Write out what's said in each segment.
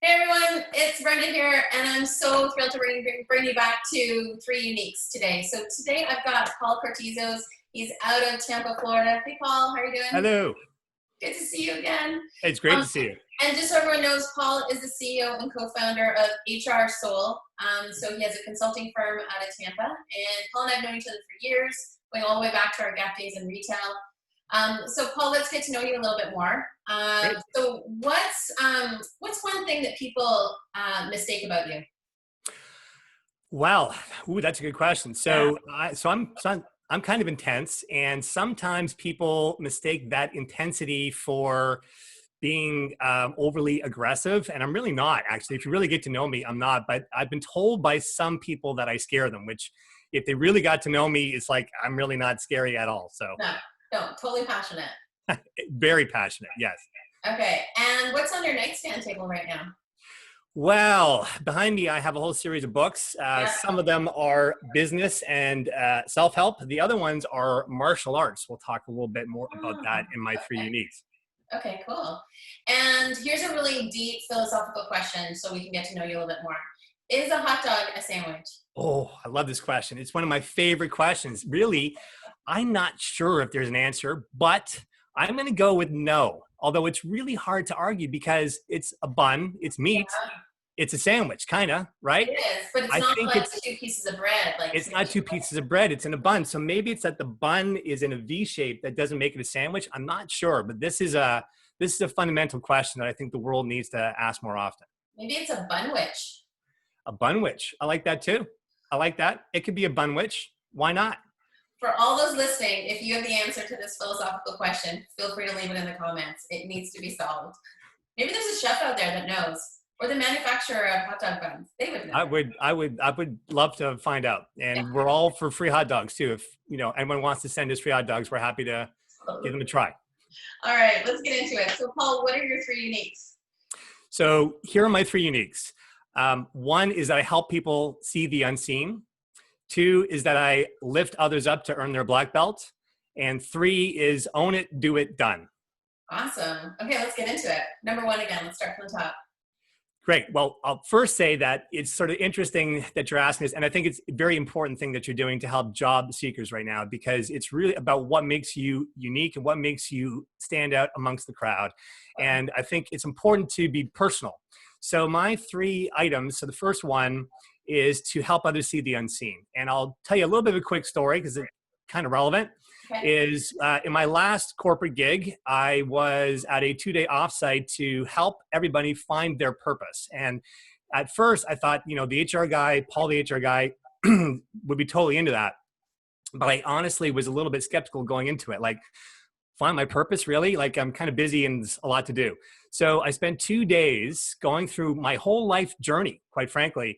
Hey everyone, it's Brenda here, and I'm so thrilled to bring you back to Three Uniques today. So today I've got Paul Cortissoz. He's out of Tampa, Florida. Hey Paul, how are you doing? Hello. Good to see you again. It's great to see you. And just so everyone knows, Paul is the CEO and co-founder of HR Soul. So he has a consulting firm out of Tampa, and Paul and I have known each other for years, going all the way back to our Gap days in retail. So Paul, let's get to know you a little bit more. So what's one thing that people mistake about you? Well, that's a good question. So, I'm kind of intense, and sometimes people mistake that intensity for being overly aggressive, and I'm really not. Actually, if you really get to know me, I'm not. But I've been told by some people that I scare them, which, if they really got to know me, it's like I'm really not scary at all. So, No, totally passionate. very passionate. Yes. Okay, and what's on your nightstand table right now? Well, behind me, I have a whole series of books. Some of them are business and self-help. The other ones are martial arts. We'll talk a little bit more about that in my three uniques. Okay, cool. And here's a really deep philosophical question so we can get to know you a little bit more. Is a hot dog a sandwich? Oh, I love this question. It's one of my favorite questions. Really, I'm not sure if there's an answer, but I'm going to go with no. Although it's really hard to argue because it's a bun, it's meat, it's a sandwich, kind of, right? It is, but it's not like two pieces of bread. It's not two pieces of bread, it's in a bun. So maybe it's that the bun is in a V shape that doesn't make it a sandwich. I'm not sure, but this is a fundamental question that I think the world needs to ask more often. Maybe it's a bunwich. A bunwich. I like that too. I like that. It could be a bunwich. Why not? For all those listening, if you have the answer to this philosophical question, feel free to leave it in the comments. It needs to be solved. Maybe there's a chef out there that knows, or the manufacturer of hot dog buns. They would know. I would love to find out. And we're all for free hot dogs too. If anyone wants to send us free hot dogs, we're happy to give them a try. All right, let's get into it. So Paul, what are your three uniques? So here are my three uniques. One is that I help people see the unseen. Two is that I lift others up to earn their black belt. And three is own it, do it, done. Awesome. Okay, let's get into it. Number one again, let's start from the top. Great. Well, I'll first say that it's sort of interesting that you're asking this, and I think it's a very important thing that you're doing to help job seekers right now, because it's really about what makes you unique and what makes you stand out amongst the crowd. And I think it's important to be personal. So my three items, so the first one is to help others see the unseen. And I'll tell you a little bit of a quick story because it's kind of relevant. Is in my last corporate gig, I was at a 2-day offsite to help everybody find their purpose. And at first I thought, the HR guy, Paul, the HR guy, would be totally into that. But I honestly was a little bit skeptical going into it. Like, find my purpose, really? Like, I'm kind of busy and there's a lot to do. So I spent 2 days going through my whole life journey, quite frankly,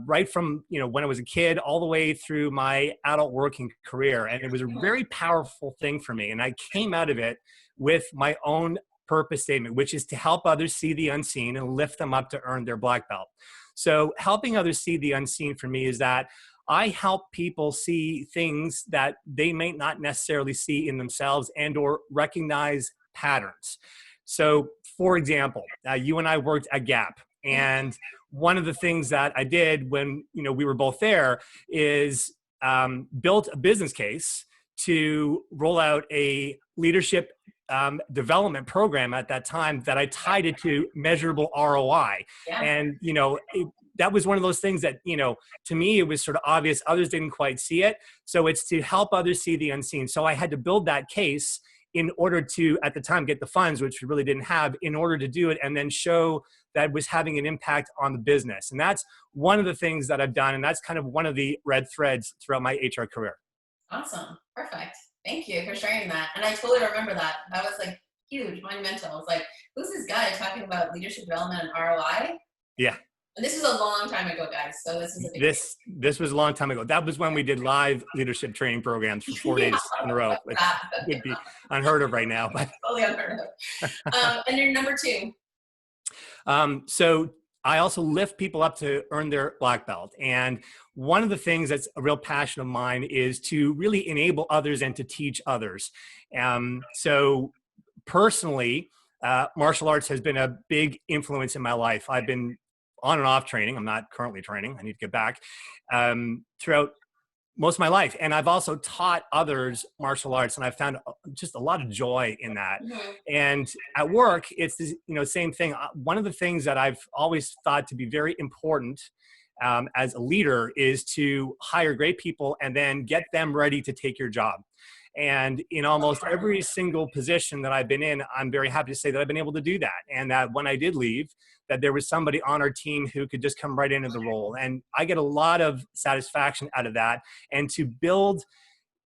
right from when I was a kid all the way through my adult working career. And it was a very powerful thing for me. And I came out of it with my own purpose statement, which is to help others see the unseen and lift them up to earn their black belt. So helping others see the unseen for me is that I help people see things that they may not necessarily see in themselves and or recognize patterns. So for example, you and I worked at Gap, and one of the things that I did when we were both there is built a business case to roll out a leadership development program at that time that I tied it to measurable ROI. And that was one of those things that, to me, it was sort of obvious. Others didn't quite see it. So it's to help others see the unseen. So I had to build that case in order to, at the time, get the funds, which we really didn't have, in order to do it and then show that it was having an impact on the business. And that's one of the things that I've done. And that's kind of one of the red threads throughout my HR career. Awesome. Perfect. Thank you for sharing that. And I totally remember that. That was like huge, monumental. I was like, who's this guy talking about leadership development and ROI? Yeah. And this is a long time ago, guys. So this is a big this was a long time ago. That was when we did live leadership training programs for 4 days in a row. It would be unheard of right now. But totally unheard of. And you're number two. So I also lift people up to earn their black belt. And one of the things that's a real passion of mine is to really enable others and to teach others. So personally, martial arts has been a big influence in my life. I've been on and off training. I'm not currently training. I need to get back throughout most of my life. And I've also taught others martial arts, and I've found just a lot of joy in that. Mm-hmm. And at work, it's the same thing. One of the things that I've always thought to be very important as a leader is to hire great people and then get them ready to take your job. And in almost every single position that I've been in, I'm very happy to say that I've been able to do that. And that when I did leave, that there was somebody on our team who could just come right into the role. And I get a lot of satisfaction out of that. And to build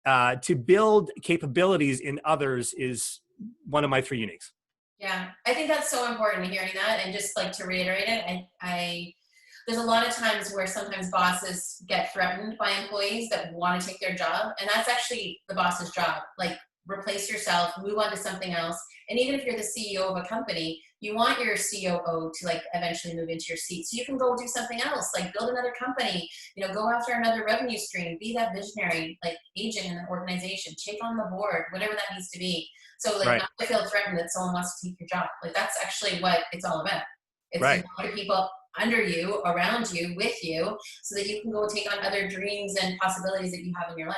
capabilities in others is one of my 3 uniques. Yeah, I think that's so important, hearing that. And just like to reiterate it, there's a lot of times where sometimes bosses get threatened by employees that want to take their job. And that's actually the boss's job. Like, replace yourself, move on to something else. And even if you're the CEO of a company, you want your COO to like eventually move into your seat. So you can go do something else, like build another company, go after another revenue stream, be that visionary, like agent in the organization, take on the board, whatever that needs to be. So like Right. not to feel threatened that someone wants to take your job. Like that's actually what it's all about. It's Right. other people under you, around you, with you, so that you can go take on other dreams and possibilities that you have in your life.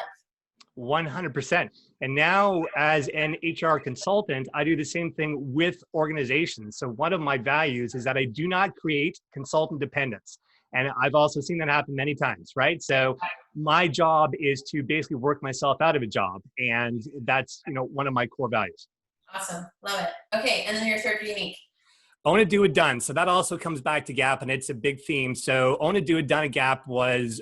100%. And now as an HR consultant, I do the same thing with organizations. So one of my values is that I do not create consultant dependence. And I've also seen that happen many times, right? So my job is to basically work myself out of a job. And that's, one of my core values. Awesome. Love it. Okay. And then your third unique. Own it, do it, done. So that also comes back to GAP, and it's a big theme. So own it, do it, done at GAP was,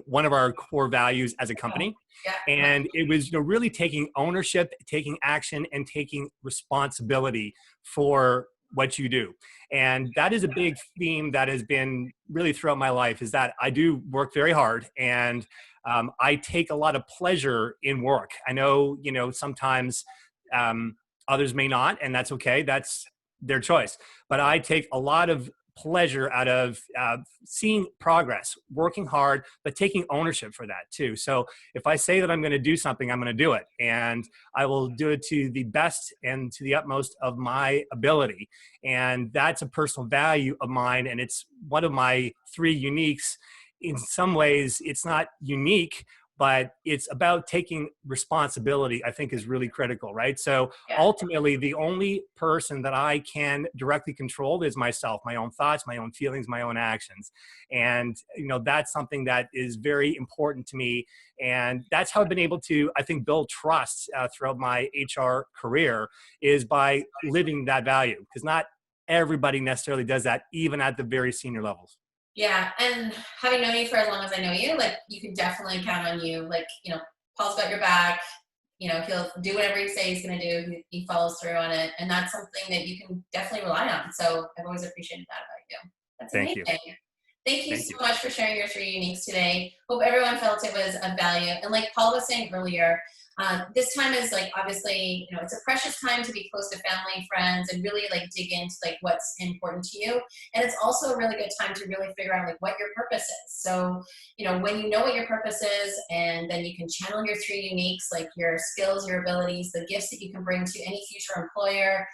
one of our core values as a company. Yeah. And it was really taking ownership, taking action, and taking responsibility for what you do. And that is a big theme that has been really throughout my life, is that I do work very hard, and I take a lot of pleasure in work. I know, sometimes others may not, and that's okay. That's their choice. But I take a lot of pleasure out of seeing progress, working hard, but taking ownership for that too. So if I say that I'm going to do something, I'm going to do it. And I will do it to the best and to the utmost of my ability. And that's a personal value of mine. And it's one of my 3 uniques. In some ways, it's not unique, but it's about taking responsibility, I think, is really critical, right? So ultimately, the only person that I can directly control is myself, my own thoughts, my own feelings, my own actions. And, that's something that is very important to me. And that's how I've been able to, I think, build trust throughout my HR career, is by living that value. Because not everybody necessarily does that, even at the very senior levels. Yeah, and having known you for as long as I know you, like, you can definitely count on you. Like, Paul's got your back. He'll do whatever he says he's going to do. He follows through on it, and that's something that you can definitely rely on. So I've always appreciated that about you. That's amazing. Thank you. Thank you so much for sharing your 3 uniques today. Hope everyone felt it was of value. And like Paul was saying earlier, this time is like, obviously, it's a precious time to be close to family, friends, and really like dig into like what's important to you. And it's also a really good time to really figure out like what your purpose is. So, when you know what your purpose is, and then you can channel your 3 uniques, like your skills, your abilities, the gifts that you can bring to any future employer.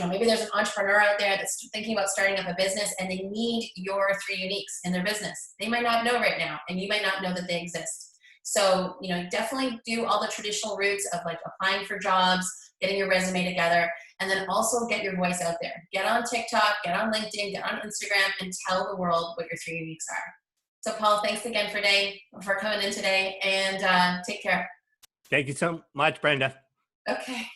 Maybe there's an entrepreneur out there that's thinking about starting up a business, and they need your 3 uniques in their business. They might not know right now, and you might not know that they exist. So, definitely do all the traditional routes of like applying for jobs, getting your resume together, and then also get your voice out there. Get on TikTok, get on LinkedIn, get on Instagram, and tell the world what your 3 uniques are. So Paul, thanks again for coming in today, and take care. Thank you so much, Brenda. Okay.